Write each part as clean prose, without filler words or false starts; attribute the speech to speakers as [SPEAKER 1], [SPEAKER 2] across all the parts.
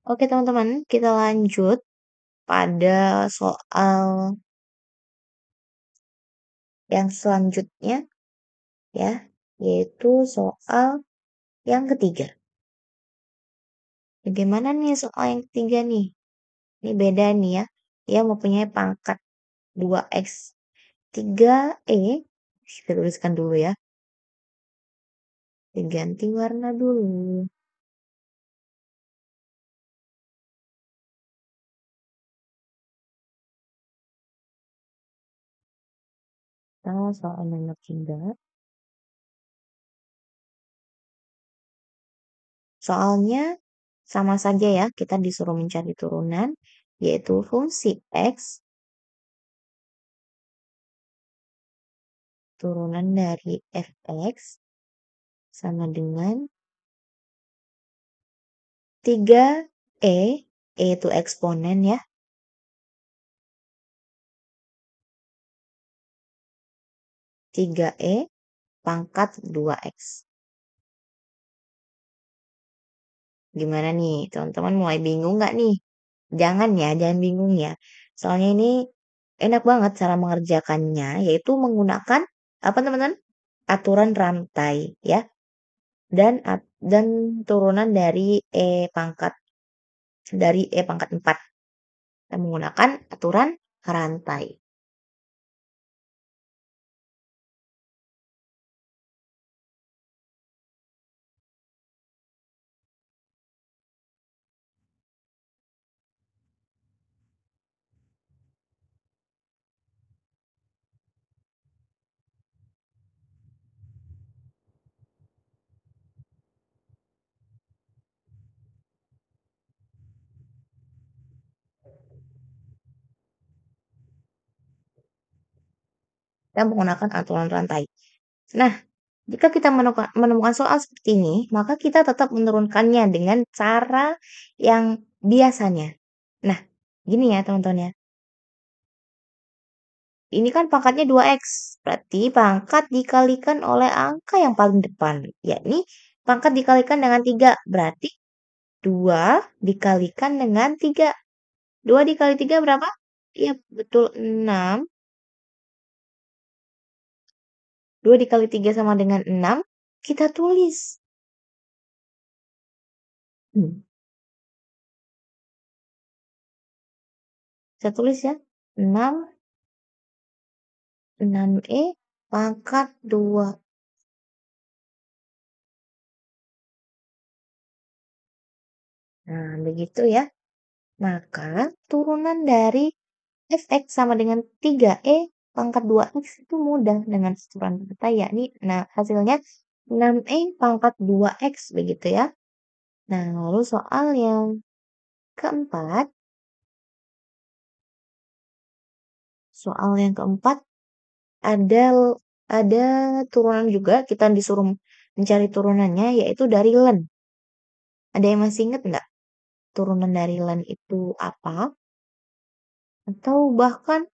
[SPEAKER 1] Oke teman-teman, kita lanjut pada soal yang selanjutnya ya, yaitu soal yang ketiga. Bagaimana nih soal yang ketiga nih? Ini beda nih ya. Dia mempunyai pangkat 2x 3e. Kita tuliskan dulu ya. Diganti warna dulu. Nah, soal nomor 3. Soalnya sama saja ya, kita disuruh mencari turunan, yaitu fungsi x turunan dari fx sama dengan 3e, e itu eksponen ya, 3e pangkat 2x. Gimana nih, teman-teman mulai bingung nggak nih? Jangan ya, jangan bingung ya. Soalnya ini enak banget cara mengerjakannya, yaitu menggunakan apa teman-teman? Aturan rantai ya, dan turunan dari e pangkat 4. Kita menggunakan aturan rantai. Kita menggunakan aturan rantai. Nah, jika kita menemukan soal seperti ini, maka kita tetap menurunkannya dengan cara yang biasanya. Nah, gini ya teman-teman ya. Ini kan pangkatnya 2x, berarti pangkat dikalikan oleh angka yang paling depan, yakni pangkat dikalikan dengan 3, berarti 2 dikalikan dengan 3. 2 dikali 3 berapa? Iya, betul 6. 2 dikali 3 sama dengan 6, kita tulis. Saya tulis ya, 6e pangkat 2. Nah, begitu ya. Maka turunan dari fx sama dengan 3e pangkat 2x itu mudah dengan aturan kita yakni hasilnya 6e pangkat 2x begitu ya. Nah, lalu soal yang keempat. Soal yang keempat ada turunan juga, kita disuruh mencari turunannya yaitu dari len. Ada yang masih ingat nggak turunan dari len itu apa? Atau bahkan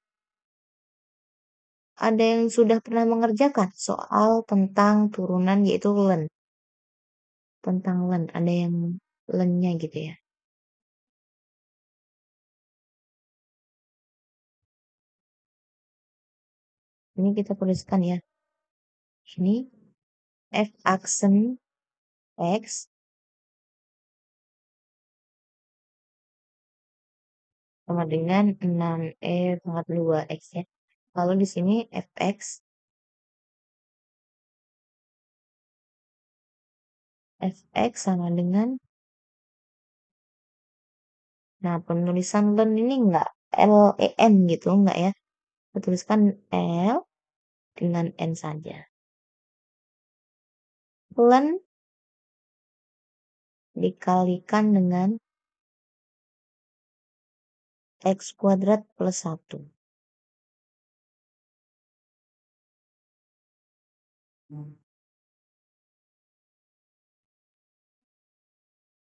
[SPEAKER 1] ada yang sudah pernah mengerjakan soal tentang turunan yaitu len. Tentang len, ada yang lennya gitu ya. Ini kita tuliskan ya. Ini f aksen x sama dengan 6e pangkat 2x ya. Lalu di sini fx sama dengan, nah penulisan len ini enggak len gitu, enggak ya. Kita tuliskan l dengan n saja. Len dikalikan dengan x kuadrat plus 1.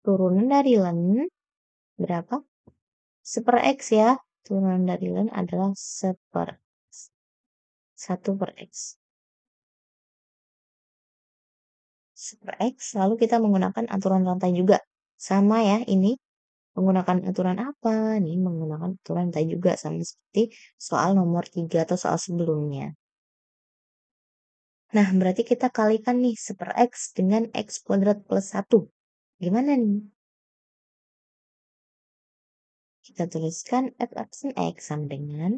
[SPEAKER 1] Turunan dari len berapa? 1/x ya. Turunan dari len adalah 1/x. 1/x. 1/x, lalu kita menggunakan aturan rantai juga. Sama ya ini. Menggunakan aturan apa? Nih, menggunakan aturan tadi juga sama seperti soal nomor 3 atau soal sebelumnya. Nah, berarti kita kalikan nih 1/x dengan x kuadrat plus 1. Gimana nih? Kita tuliskan f(x) sama dengan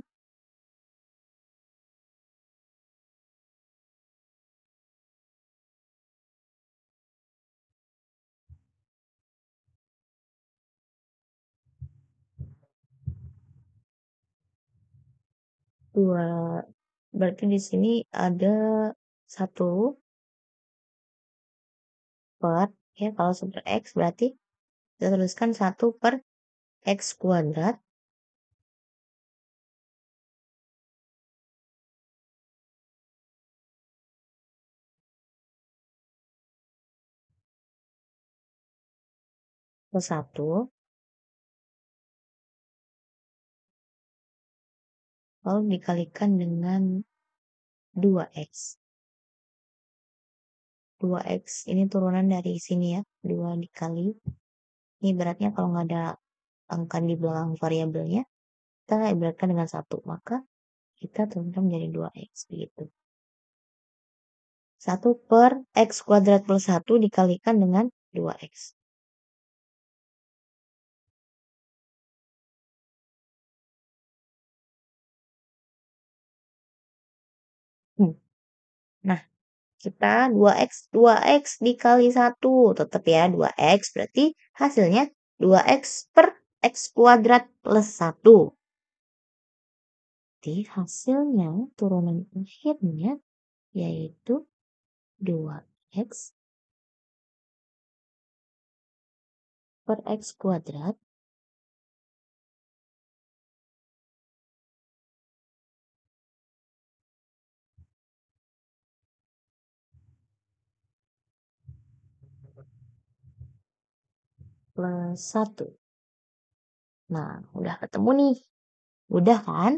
[SPEAKER 1] 2. Berarti di sini ada 1 per, ya kalau 1/x berarti kita tuliskan 1 per x kuadrat plus 1, lalu dikalikan dengan 2x. 2x ini turunan dari sini ya, 2 dikali. Ini beratnya kalau nggak ada angka di belakang variabelnya, kita ibaratkan dengan 1, maka kita turunkan menjadi 2x begitu. 1 per x kuadrat plus 1 dikalikan dengan 2x. Nah, kita 2x dikali 1, tetap ya 2x, berarti hasilnya 2x per x kuadrat plus 1. Jadi hasilnya turunan akhirnya yaitu 2x per x kuadrat plus 1. Nah, udah ketemu nih. Udah kan?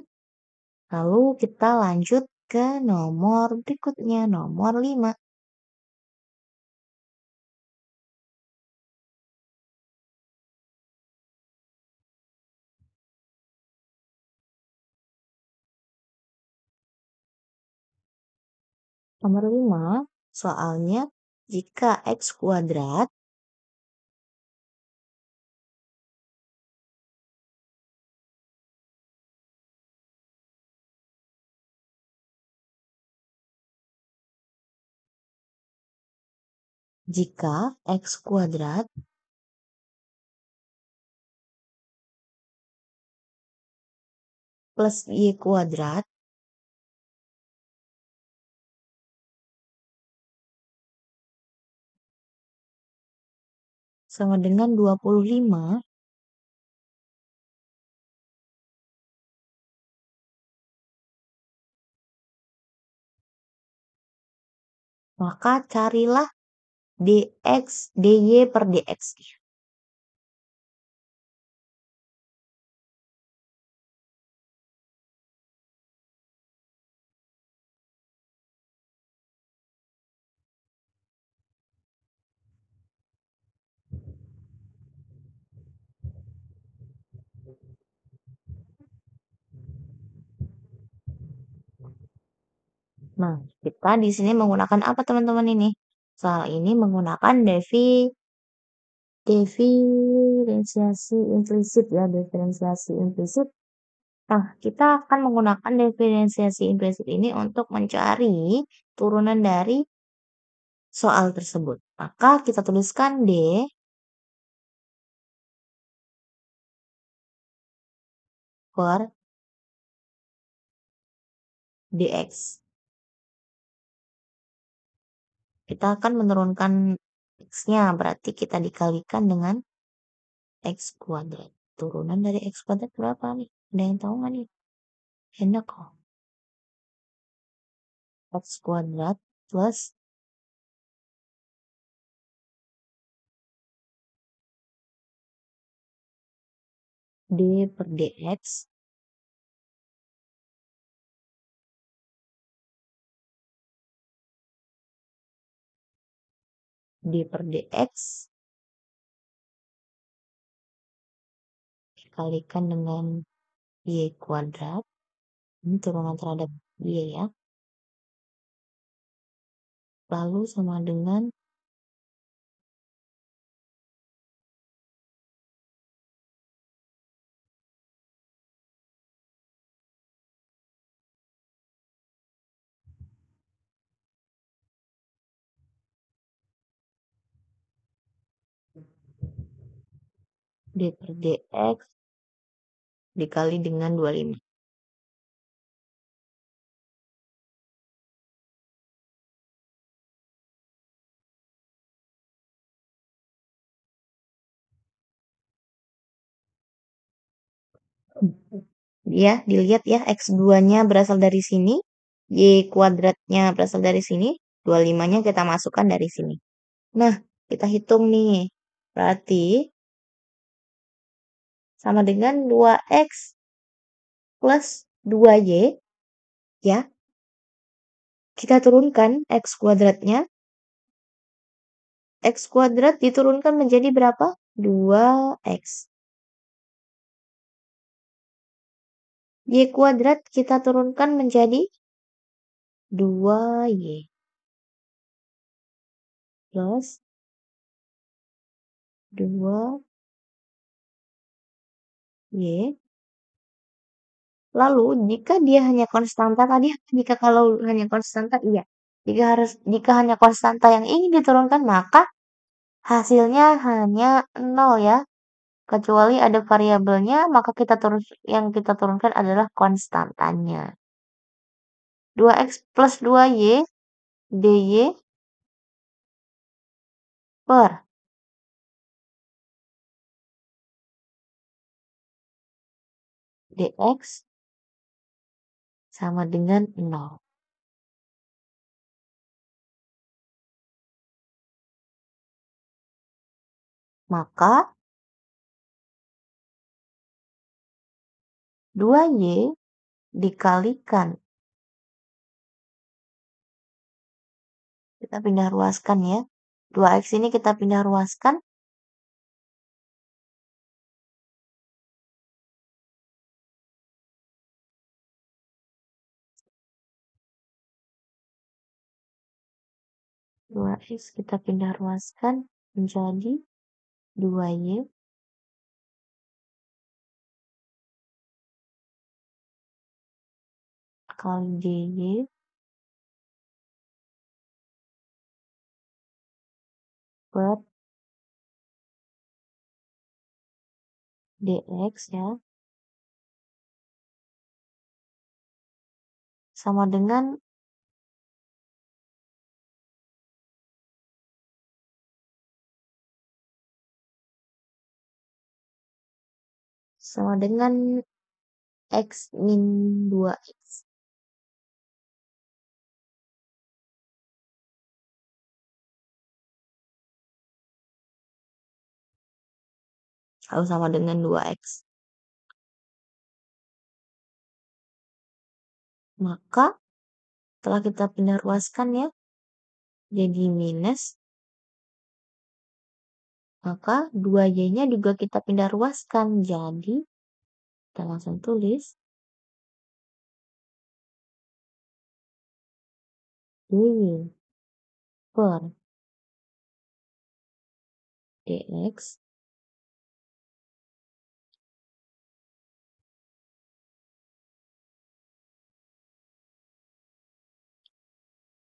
[SPEAKER 1] Lalu kita lanjut ke nomor berikutnya, nomor 5. Nomor 5, soalnya jika x kuadrat jika x kuadrat plus y kuadrat sama dengan 25, maka carilah dx dy per dx. Nah, kita di sini menggunakan apa teman-teman ini? Soal ini menggunakan diferensiasi implisit ya, diferensiasi implisit. Nah, kita akan menggunakan diferensiasi implisit ini untuk mencari turunan dari soal tersebut. Maka kita tuliskan D per dx. Kita akan menurunkan x-nya, berarti kita dikalikan dengan x kuadrat. Turunan dari x kuadrat berapa nih? Ada yang tahu nggak nih? Enak kok. X kuadrat plus D per dx D per dx dikalikan dengan Y kuadrat. Ini turunan terhadap Y ya. Lalu sama dengan D per dx dikali dengan 25. Ya, dilihat ya, X2-nya berasal dari sini, Y kuadratnya berasal dari sini, 25-nya kita masukkan dari sini. Nah, kita hitung nih. Berarti sama dengan 2X plus 2Y, ya. Kita turunkan X kuadratnya. X kuadrat diturunkan menjadi berapa? 2X. Y kuadrat kita turunkan menjadi 2Y. Plus 2Y. Lalu, jika dia hanya konstanta tadi, jika kalau hanya konstanta, iya. Jika hanya konstanta yang ingin diturunkan, maka hasilnya hanya 0 ya. Kecuali ada variabelnya, maka yang kita turunkan adalah konstantanya. 2X plus 2Y, dy per dx sama dengan 0. Maka 2Y dikalikan. Kita pindah ruaskan ya. 2X ini kita pindah ruaskan. Dua X kita pindah ruaskan menjadi 2Y kali dy per dx ya, sama dengan X min 2X. Lalu sama dengan 2X. Maka setelah kita pindah ruaskan ya, jadi minus. Maka 2Y-nya juga kita pindah ruaskan. Jadi kita langsung tulis dy per dx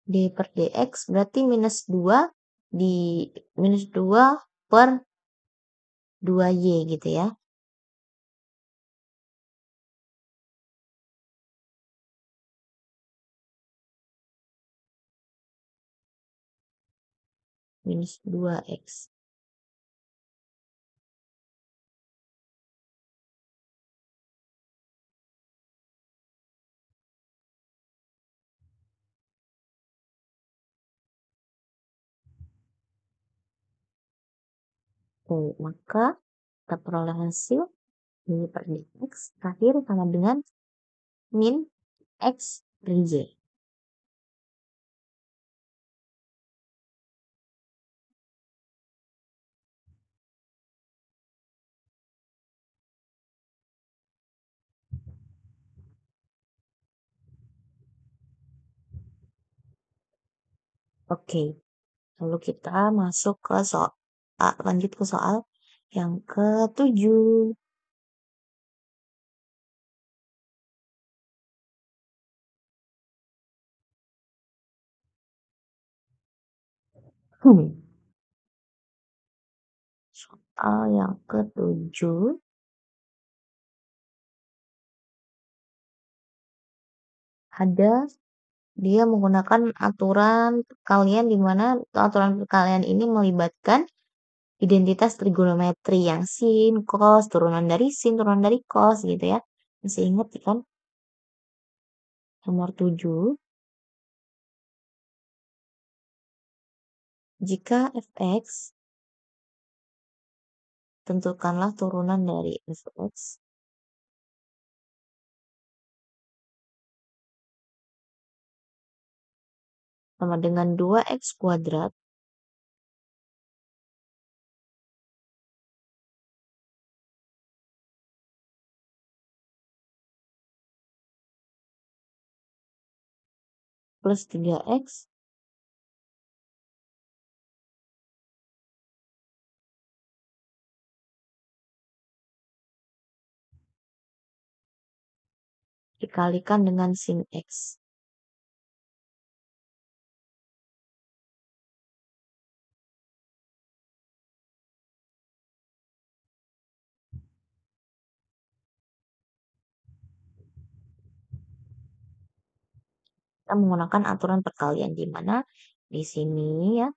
[SPEAKER 1] d per dx berarti minus 2 di minus 2 per 2Y gitu ya. Minus 2X. Maka kita peroleh hasil dy per dx terakhir sama dengan min X per Y. Oke, lalu kita masuk ke lanjut ke soal yang ke-7. Hmm, soal yang ke-7 ada dia menggunakan aturan perkalian di mana aturan perkalian ini melibatkan identitas trigonometri yang sin, cos, turunan dari sin, turunan dari cos gitu ya. Masih ingat kan? Nomor 7. Jika fx, tentukanlah turunan dari fx sama dengan 2x kuadrat plus 3x dikalikan dengan sin x. Kita menggunakan aturan perkalian di mana di sini ya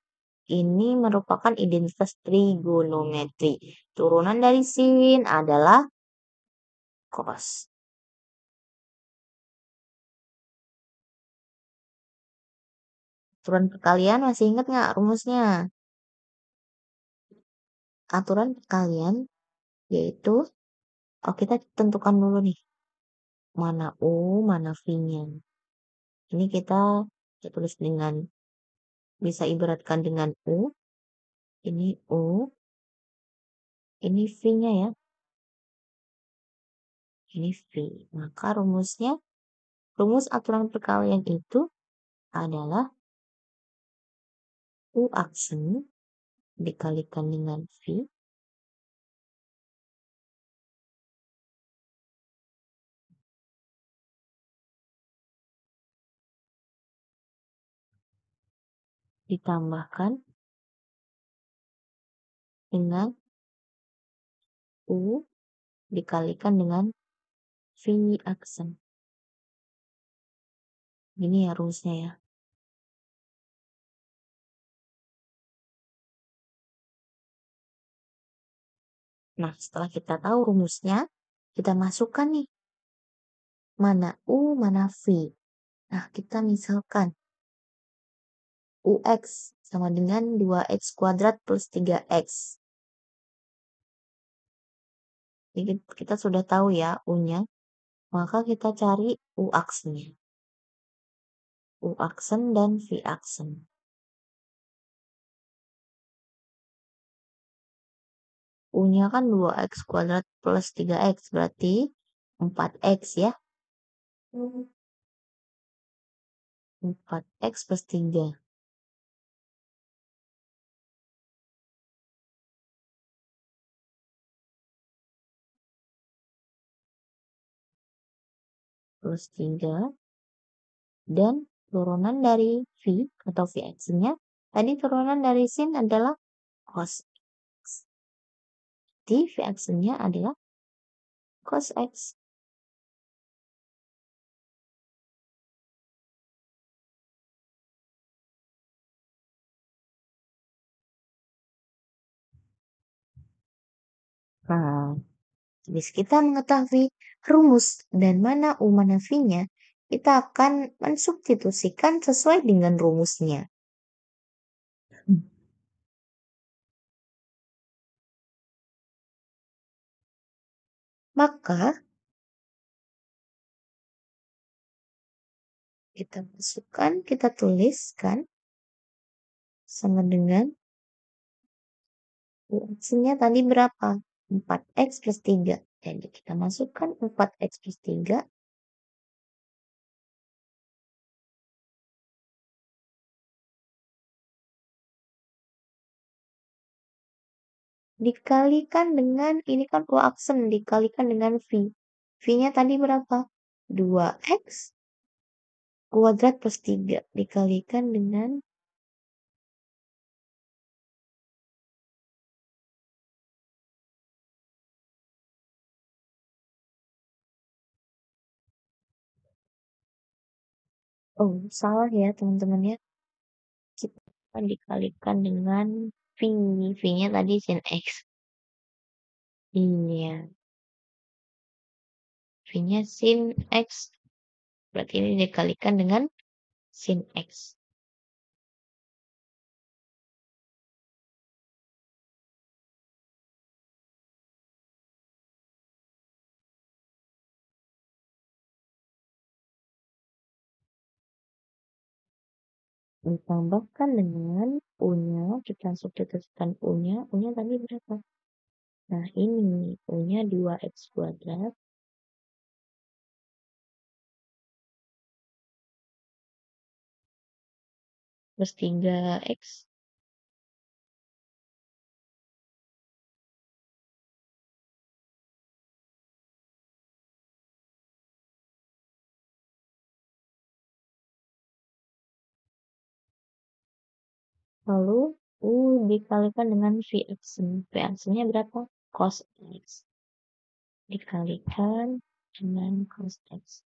[SPEAKER 1] ini merupakan identitas trigonometri. Turunan dari sin adalah cos. Aturan perkalian masih ingat nggak rumusnya? Aturan perkalian yaitu, kita tentukan dulu nih, mana U, mana V-nya. Ini kita tulis dengan, bisa ibaratkan dengan U, ini U, ini V-nya ya, ini V. Maka rumus aturan perkalian itu adalah U aksen dikalikan dengan V ditambahkan dengan U dikalikan dengan V aksen. Ini ya rumusnya ya. Nah, setelah kita tahu rumusnya, kita masukkan nih, mana U, mana V. Nah, kita misalkan UX sama dengan 2x kuadrat plus 3x. Jadi kita sudah tahu ya U-nya, maka kita cari U aksennya. U aksen dan V aksen. U-nya kan 2x kuadrat plus 3x, berarti 4x ya. 4x plus 3. Plus 3. Dan turunan dari V atau V aksennya, tadi turunan dari sin adalah cos X. Jadi V aksennya adalah cos X. Nah, habis kita mengetahui rumus dan mana U mana V-nya, kita akan mensubstitusikan sesuai dengan rumusnya. Maka kita masukkan, kita tuliskan sama dengan U aksennya tadi berapa? 4x plus 3. Jadi kita masukkan 4x plus 3 dikalikan dengan, ini kan U aksen, dikalikan dengan V. V-nya tadi berapa? 2x kuadrat plus 3 dikalikan dengan salah ya teman-teman ya. Kita akan dikalikan dengan V. V-nya tadi sin X. Iya. V-nya sin X. Berarti ini dikalikan dengan sin X. Ditambahkan dengan U-nya, kita substitusikan U-nya. U-nya tadi berapa? Nah, ini U-nya 2x kuadrat plus 3x lalu U dikalikan dengan V aksen. V aksennya berapa? Cos X. Dikalikan dengan cos X.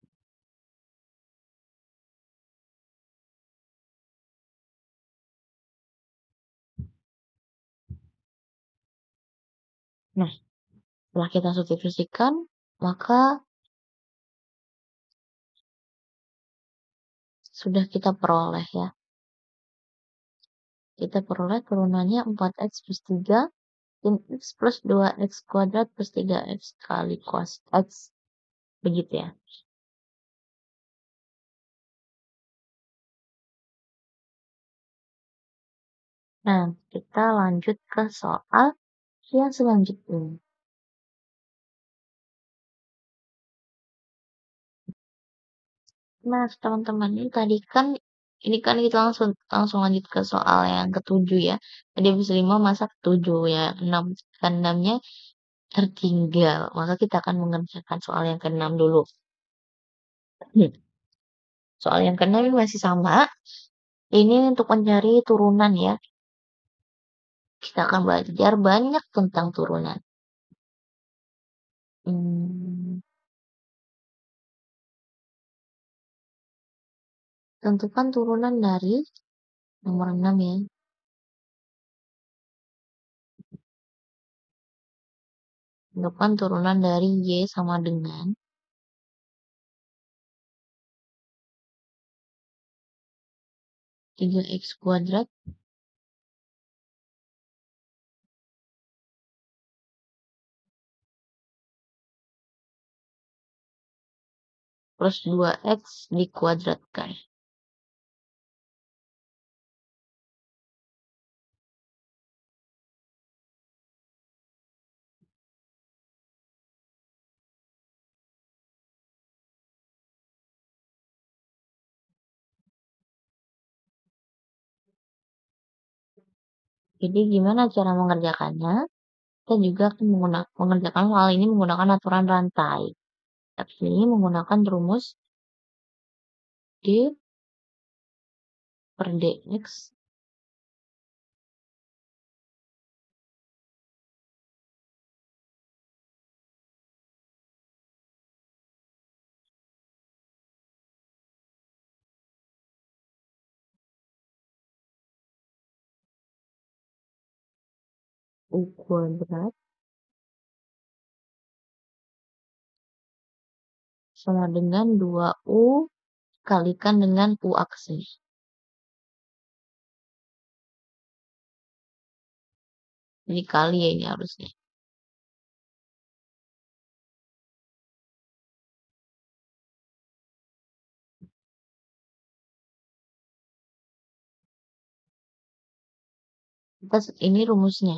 [SPEAKER 1] Nah, setelah kita substitusikan, maka sudah kita peroleh ya. Kita peroleh turunannya 4x plus 3 sin X plus 2x kuadrat plus 3x kali cos X. Begitu ya. Nah, kita lanjut ke soal yang selanjutnya. Nah, teman-teman, ini kan kita langsung lanjut ke soal yang ketujuh ya. Tadi habis 5 masa ketujuh ya. 6 kan 6-nya tertinggal. Maka kita akan mengerjakan soal yang ke-6 dulu. Soal yang ke-6 ini masih sama. Ini untuk mencari turunan ya. Kita akan belajar banyak tentang turunan. Tentukan turunan dari nomor 6 ya. Tentukan turunan dari Y sama dengan 3x kuadrat plus 2x dikuadratkan. Jadi gimana cara mengerjakannya? Kita juga akan mengerjakan hal ini menggunakan aturan rantai. Tapi ini menggunakan rumus D per dx U kuadrat sama dengan 2U kalikan dengan U aksen. Jadi kali ya ini harusnya. Ini rumusnya.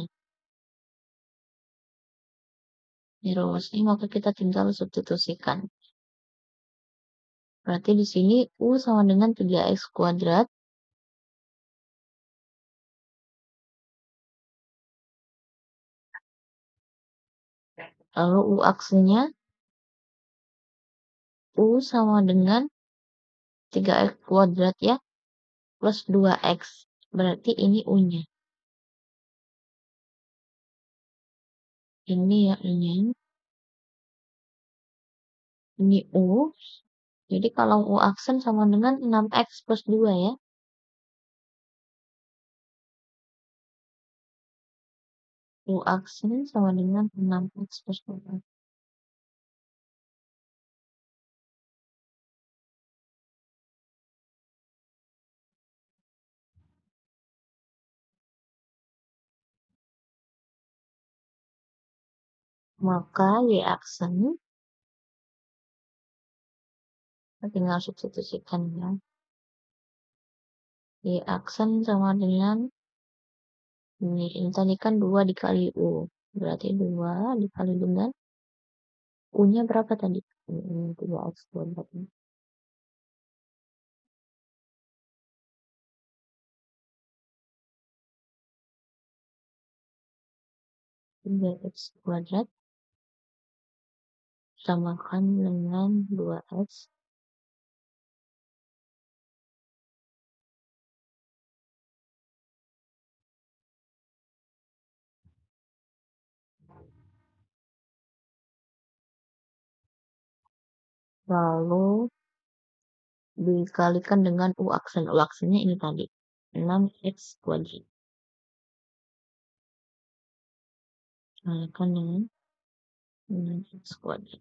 [SPEAKER 1] Ini rumusnya, maka kita tinggal substitusikan. Berarti di sini U sama dengan 3x kuadrat Lalu U aksenya U sama dengan 3x kuadrat ya, plus 2x. Berarti ini U-nya. Ini ya U-nya. Ini U. Jadi kalau U aksen sama dengan 6x plus 2 ya. U aksen sama dengan 6x plus 2. Maka Y aksen, tinggal substitusikan ya. Y aksen sama dengan ini tadi kan 2 dikali U. Berarti 2 dikali dengan U-nya berapa tadi? Ini 3x kuadrat. 3x kuadrat samakan dengan 2x lalu dikalikan dengan U aksen. U aksennya ini tadi 6x kuadrat. Kalikan dengan 6x kuadrat.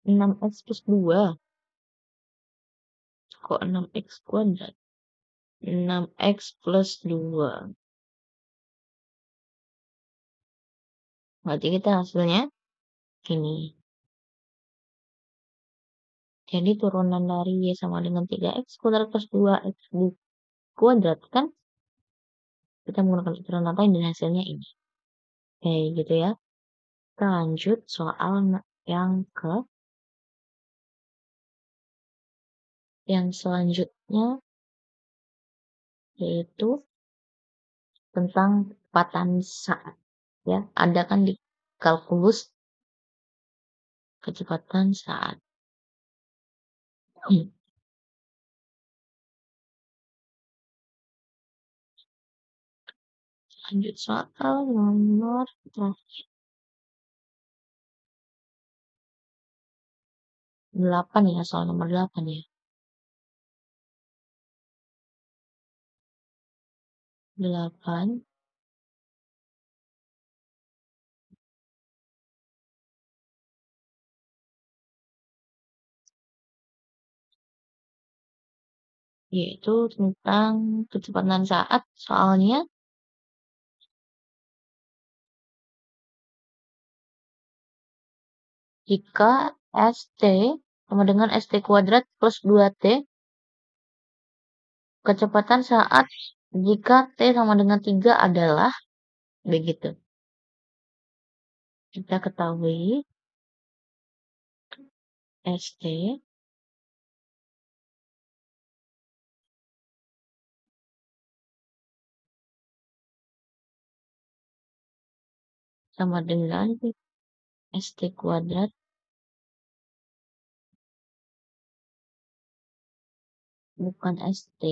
[SPEAKER 1] 6x plus 2. Kok 6x kuadrat? 6x plus 2. Berarti kita hasilnya ini. Jadi turunan dari Y sama dengan 3x kuadrat plus 2x kuadrat kan? Kita menggunakan aturan lain dan hasilnya ini. Oke, gitu ya. Kita lanjut soal yang selanjutnya, yaitu tentang kecepatan saat. Ya, ada kan di kalkulus kecepatan saat. Lanjut soal nomor 8 ya, soal nomor 8 ya. 8 yaitu tentang kecepatan saat. Soalnya jika ST sama dengan ST kuadrat plus 2T, kecepatan saat jika T sama dengan 3 adalah begitu. Kita ketahui ST sama dengan ST kuadrat bukan ST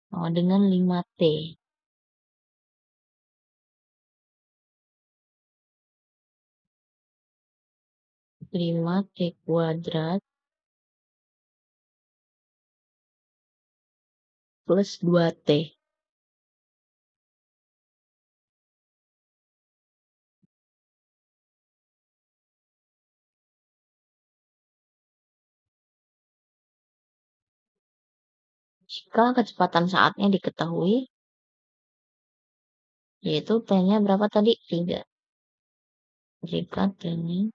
[SPEAKER 1] sama dengan 5T. 5T kuadrat plus 2T. Jika kecepatan saatnya diketahui, yaitu T-nya berapa tadi? 3. Jika T-nya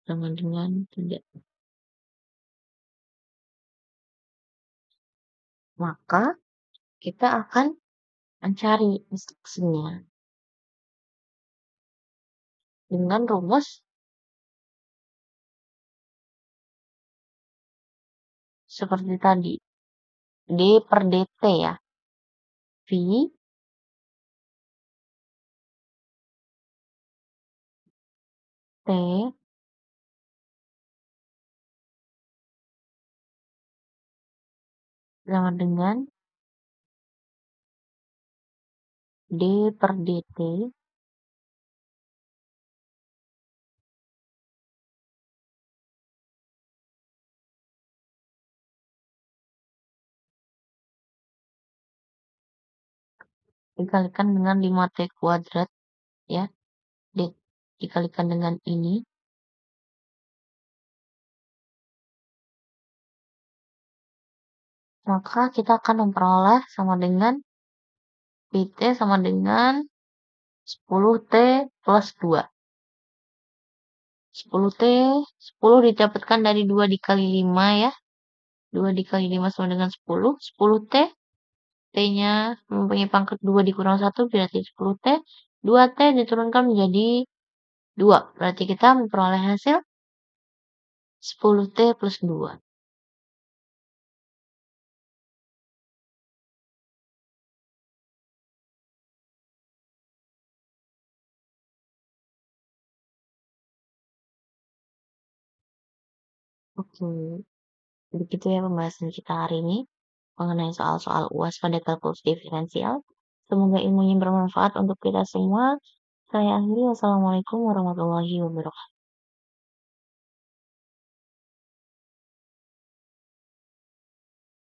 [SPEAKER 1] sama dengan 3. Maka kita akan mencari instruksinya dengan rumus seperti tadi. D per dt ya. V T sama dengan D per dt dikalikan dengan 5T kuadrat ya. Dikalikan dengan ini. Maka kita akan memperoleh sama dengan PT sama dengan 10T plus 2. 10T, 10 didapatkan dari 2 dikali 5 ya. 2 dikali 5 sama dengan 10. 10T, T-nya mempunyai pangkat 2 dikurang 1 berarti 10T. 2T diturunkan menjadi 2. Berarti kita memperoleh hasil 10T plus 2. Oke, begitu ya pembahasan kita hari ini mengenai soal-soal UAS pada kalkulus diferensial. Semoga ilmunya bermanfaat untuk kita semua. Saya akhiri, wassalamualaikum warahmatullahi wabarakatuh.